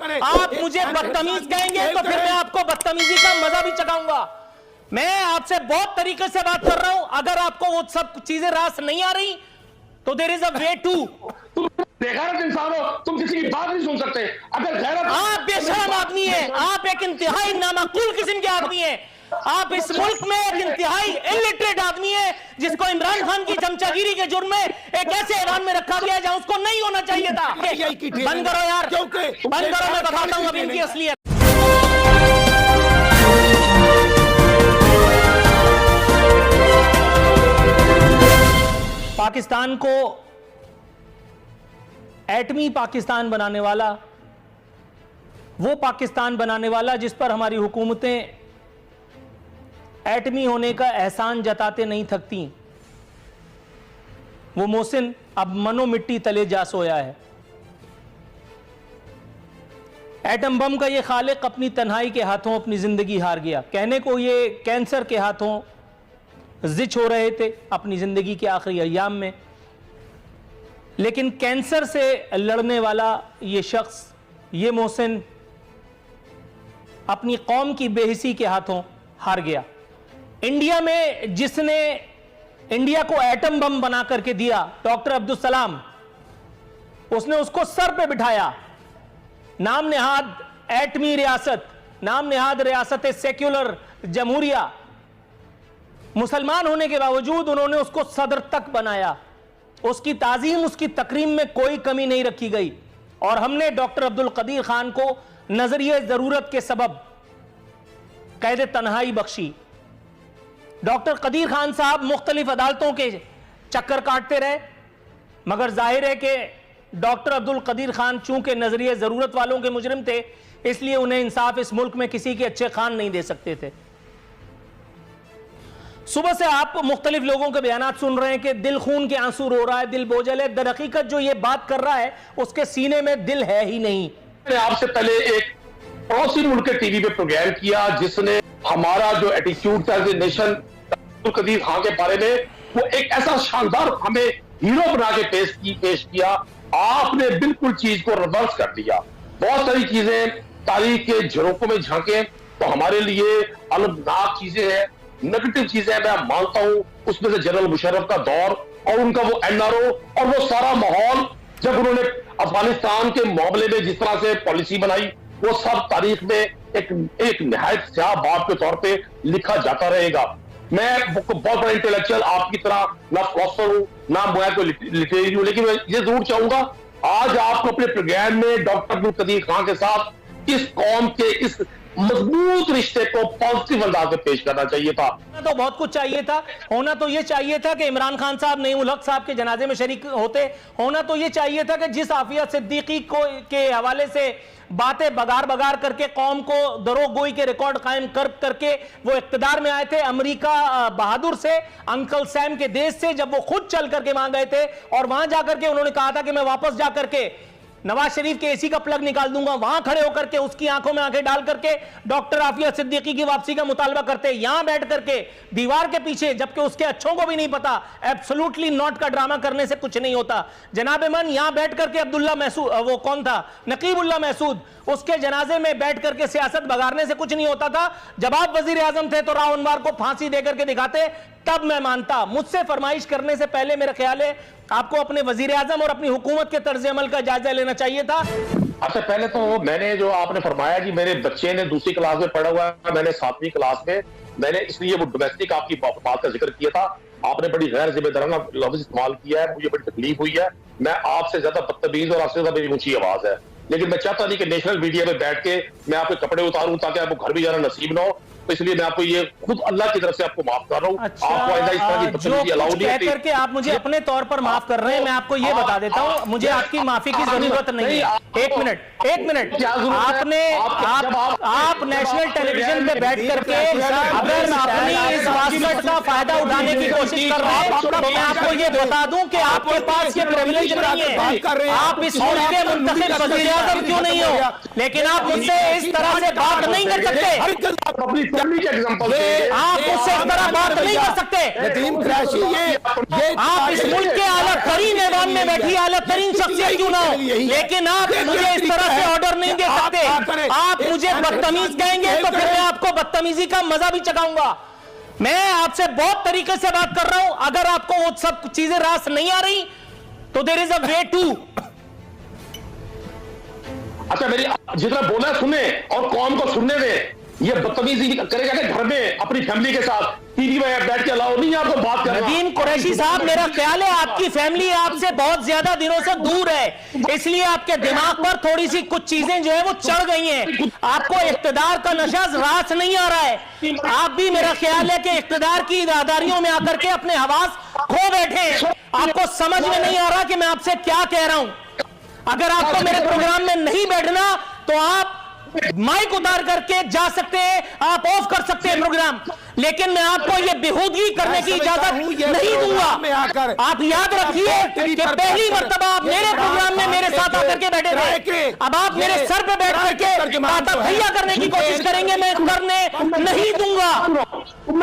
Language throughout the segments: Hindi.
आप मुझे बदतमीज कहेंगे तो फिर मैं आपको बदतमीजी का मजा भी चखाऊंगा। मैं आपसे बहुत तरीके से बात कर रहा हूं, अगर आपको वो सब चीजें रास नहीं आ रही तो there is a way to. तुम बेगैरत इंसान हो, तुम किसी की बात नहीं सुन सकते। अगर गैरत, आप बेशरम आदमी हैं, आप एक इंतहाई नामाकूल किस्म के आदमी हैं। आप इस मुल्क में एक इंतहाई इलिटरेट आदमी है जिसको इमरान खान की चमचागिरी के जुर्म में एक ऐसे ऐवान में रखा गया जहां उसको नहीं होना चाहिए था। बंद करो यार, बंद करो, मैं बताता हूं अब इनकी असलियत। पाकिस्तान को एटमी पाकिस्तान बनाने वाला, वो पाकिस्तान बनाने वाला जिस पर हमारी हुकूमतें एटमी होने का एहसान जताते नहीं थकती, वो मोहसिन अब मनो मिट्टी तले जा सोया है। एटम बम का ये खालिक अपनी तन्हाई के हाथों अपनी जिंदगी हार गया। कहने को ये कैंसर के हाथों जिच हो रहे थे अपनी जिंदगी के आखिरी अय्याम में, लेकिन कैंसर से लड़ने वाला ये शख्स, ये मोहसिन अपनी कौम की बेहिसी के हाथों हार गया। इंडिया में जिसने इंडिया को एटम बम बना करके दिया, डॉक्टर अब्दुल सलाम, उसने उसको सर पे बिठाया। नाम नेहाद एटमी रियासत, नाम नेहाद रियासत सेक्युलर जमहूरिया, मुसलमान होने के बावजूद उन्होंने उसको सदर तक बनाया। उसकी ताजीम, उसकी तकरीम में कोई कमी नहीं रखी गई। और हमने डॉक्टर अब्दुल कदीर खान को नजरिए जरूरत के सबब कैद तन्हाई बख्शी। डॉक्टर कदीर खान साहब मुख्तलिफ अदालतों के चक्कर काटते रहे, मगर जाहिर है कि डॉक्टर अब्दुल कदीर खान चूंकि नजरिए जरूरत वालों के मुजरिम थे, इसलिए उन्हें इंसाफ इस मुल्क में किसी के अच्छे खान नहीं दे सकते थे। सुबह से आप मुख्तलिफ लोगों के बयानात सुन रहे हैं कि दिल खून के आंसू रो रहा है, दिल बोझल है। दर हकीकत जो ये बात कर रहा है उसके सीने में दिल है ही नहीं। मैंने आपसे पहले एक पड़ोसी मुल्क के टीवी पे प्रोग्राम किया जिसने हमारा जो एटीट्यूड था as a nation Abdul Qadeer Khan के बारे में, वो एक ऐसा शानदार हमें हीरो बना के पेश किया। आपने बिल्कुल चीज को रिवर्स कर दिया। बहुत सारी चीजें तारीख के झरोकों में झांके तो हमारे लिए अलगनाक चीजें हैं, नेगेटिव चीजें मैं मानता हूं। उसमें से जनरल मुशर्रफ का दौर और उनका वो एनआरओ और वो सारा माहौल, जब उन्होंने अफगानिस्तान के मामले में जिस तरह से पॉलिसी बनाई, वो सब तारीख में एक निहायत स्याह बात के तौर पे लिखा जाता रहेगा। मैं बहुत बड़ा इंटेलेक्चुअल आपकी तरह ना फिलोसफर हूं ना मैं कोई लिटरेरी हूं, लेकिन मैं ये जरूर चाहूंगा आज आपको अपने प्रोग्राम में डॉक्टर अब्दुल कदीर खान के साथ इस कौम के इस मजबूत रिश्ते को पॉजिटिव अंदाज में पेश करना चाहिए था। तो बहुत कुछ चाहिए था। होना तो ये चाहिए था कि इमरान खान साहब नईम उल हक साहब के जनाजे में शरीक होते। होना तो ये चाहिए था कि जिस आफिया सिद्दीकी को के हवाले से बातें बगार बगार करके कौम को दरोगोई के रिकॉर्ड कायम करके वो इक्तदार में आए थे, अमेरिका बहादुर से, अंकल सैम के देश से, जब वो खुद चल करके वहां गए थे और वहां जाकर के उन्होंने कहा था कि मैं वापस जाकर के नवाज शरीफ के एसी का प्लग निकाल दूंगा, वहां खड़े होकर के उसकी आंखों में आंखें डाल करके डॉक्टर आफिया सिद्दीकी की वापसी का मुतालबा करते, यहां बैठ करके दीवार के पीछे, जबकि उसके अच्छों को भी नहीं पता, एब्सोल्युटली नॉट का ड्रामा करने से कुछ नहीं होता। जनाब मन यहां बैठ करके अब्दुल्ला महसूद, वो कौन था, नकीबुल्ला महसूद, उसके जनाजे में बैठ करके सियासत बगाड़ने से कुछ नहीं होता था। जब आप वजीर आजम थे तो राव अनवर को फांसी देकर के दिखाते, तब मैं मानता। मुझसे फरमाइश करने से पहले मेरा ख्याल है आपको अपने वजीर आजम और अपनी हुकूमत के तर्ज अमल का जायजा लेना चाहिए था। अच्छा, पहले तो मैंने जो आपने फरमाया कि मेरे बच्चे ने दूसरी क्लास में पढ़ा हुआ है, मैंने 7वीं क्लास में, मैंने इसलिए वो डोमेस्टिक आपकी बात का जिक्र किया था। आपने बड़ी गैर जिम्मेदाराना लफ्ज इस्तेमाल किया है, मुझे बड़ी तकलीफ हुई है। मैं आपसे ज्यादा बदतमीज और आपसे ज्यादा मेरी ऊंची आवाज है, लेकिन मैं चाहता नहीं कि नेशनल मीडिया में बैठ के मैं आपके कपड़े उतारूं ताकि आपको घर भी जाना नसीब ना हो। तो इसलिए मैं आपको ये खुद अल्लाह की तरफ से आपको माफ कर रहा हूँ। अच्छा, आपको इस तरह की बदतमीजी अलाउड नहीं है करके आप मुझे अपने तौर पर माफ कर रहे हैं। मैं आपको ये बता देता हूँ, मुझे आपकी माफी की जरूरत नहीं है। एक मिनट, आपने आप नेशनल टेलीविजन पे बैठ करके अगर अपनी इस वासवट का फायदा उठाने की कोशिश कर रहे हैं तो मैं आपको ये बता दूं कि आपके पास ये प्रिविलेज नहीं है। आप इस मुल्क के मुंतखब वज़ीर आज़म क्यों नहीं हो, लेकिन आप मुझसे इस तरह से बात नहीं कर सकते। आप मुझसे इस तरह बात नहीं कर सकते। आप इस मुल्क के आला तरीन ऐवान में बैठी आला तरीन शख्सियत क्यों ना हो, लेकिन आप मुझे इस तरह से ऑर्डर नहीं दे सकते। मुझे बदतमीज कहेंगे तो फिर मैं आपको बदतमीजी का मजा भी चखाऊंगा। मैं आपसे बहुत तरीके से बात कर रहा हूं, अगर आपको वो सब चीजें रास नहीं आ रही तो there is a way to. अच्छा, मेरी जितना बोला सुने और कौम को सुनने दे। ये बदतमीजी करेगा कि घर में अपनी फैमिली के साथ टीवी में बैठ के अलाउ नहीं आपको बात करना। नदीम कुरैशी साहब, मेरा ख्याल है आपकी फैमिली आपसे बहुत ज्यादा दिनों से दूर है, इसलिए आपके दिमाग पर थोड़ी सी कुछ चीजें जो है वो चढ़ गई हैं। आपको इख्तिदार का नशा रास नहीं आ रहा है। आप भी मेरा ख्याल है कि इख्तिदार की इरादारियों में आकर के अपने हवास खो बैठे। आपको समझ में नहीं आ रहा कि मैं आपसे क्या कह रहा हूं। अगर आपको मेरे प्रोग्राम में नहीं बैठना तो आप माइक उतार करके जा सकते हैं, आप ऑफ कर सकते हैं प्रोग्राम, लेकिन मैं आपको ये बेहूदगी करने की इजाजत नहीं दूंगा। आप याद रखिए कि पहली मर्तबा आप मेरे प्रोग्राम में मेरे साथ आकर के बैठे थे, अब आप मेरे सर पे बैठ करके बात भैया करने की कोशिश करेंगे, मैं करने नहीं दूंगा। वो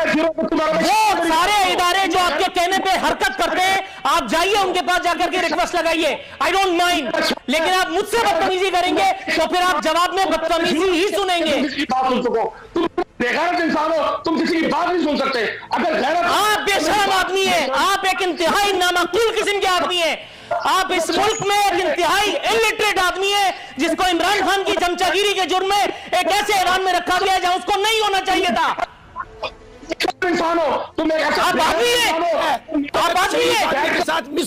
सारे इदारे जो आपके कहने पे हरकत करते हैं, आप जाइए उनके पास जाकर के रिक्वेस्ट लगाइए, आई डोंट माइंड, लेकिन आप मुझसे बदतमीजी करेंगे तो फिर आप जवाब में बदतमीजी ही सुनेंगे। तुम बेगैरत इंसान हो, तुम किसी की बात नहीं सुन सकते। अगर गैरत, आप बेशरम आदमी है, आप एक इंतहाई नामाकूल किस्म के आदमी है। आप इस मुल्क में एक इंतहाई इलिटरेट आदमी है जिसको इमरान खान की चमचागिरी के जुर्म में एक ऐसे ऐवान में रखा गया जहां उसको नहीं होना चाहिए था। इंसान हो तुम, एक ऐसा आप आदमी है, आप आदमी है।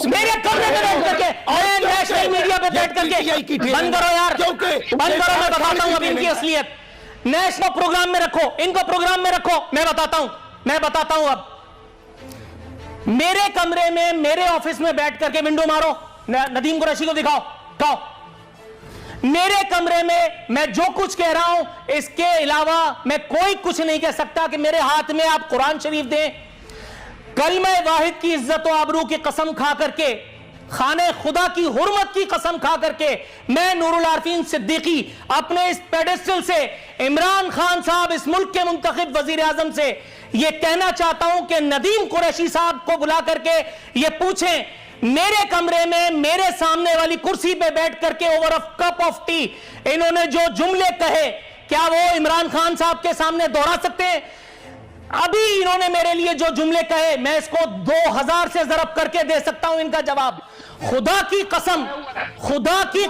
मेरे कमरे में बैठ करके और नेशनल मीडिया पे बैठ करके बंद करो यार, बंद करो। मैं बताता हूं अब इनकी असलियत। नेशनल प्रोग्राम में रखो, इनको प्रोग्राम में रखो, मैं बताता हूं अब। मेरे कमरे में मेरे ऑफिस में बैठ करके विंडो मारो, नदीम कुरैशी को दिखाओ। मेरे कमरे में मैं जो कुछ कह रहा हूं इसके अलावा मैं कोई कुछ नहीं कह सकता कि मेरे हाथ में आप कुरान शरीफ दें, कलमा वाहिद की इज्जत और आबरू की कसम खा करके, खाने खुदा की हुर्मत की कसम खा करके मैं नूरुल आरफीन सिद्दीकी अपने इस पेडेस्टल से इमरान खान साहब, इस मुल्क के मुंतखब वजीर आजम से यह कहना चाहता हूं कि नदीम कुरैशी साहब को बुला करके ये पूछें, मेरे कमरे में मेरे सामने वाली कुर्सी पे बैठ करके over a cup of T इन्होंने जो जुमले कहे, क्या वो इमरान खान साहब के सामने दोहरा सकते हैं? अभी इन्होंने मेरे लिए जो जुमले कहे मैं इसको 2000 से ज़रब करके दे सकता हूं इनका जवाब। खुदा की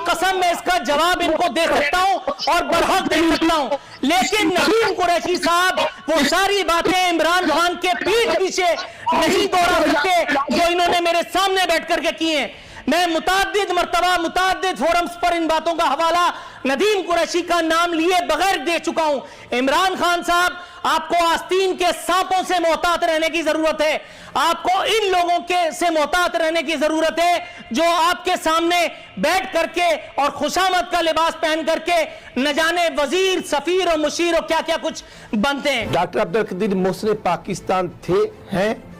कसम मैं इसका जवाब इनको दे सकता हूं और बरहक दे सकता हूं। लेकिन नदीम कुरैशी साहब वो सारी बातें इमरान खान के पीठ पीछे नहीं दोहरा सकते जो इन्होंने मेरे सामने बैठ करके किए हैं। मैं मुताद्दिद मर्तबा मुताद्दिद फोरम्स पर इन बातों का हवाला नदीम कुरैशी का नाम लिए बगैर दे चुका हूं। इमरान खान साहब, आपको आस्तीन के सांपों से मोहतात रहने की जरूरत है। आपको इन लोगों के से मोहतात रहने की जरूरत है जो आपके सामने बैठ करके और खुशामद का लिबास पहन करके न जाने वजीर, सफीर और मुशीर और क्या क्या कुछ बनते हैं। डॉक्टर अब्दुल कदीर मोहसिन पाकिस्तान थे, हैं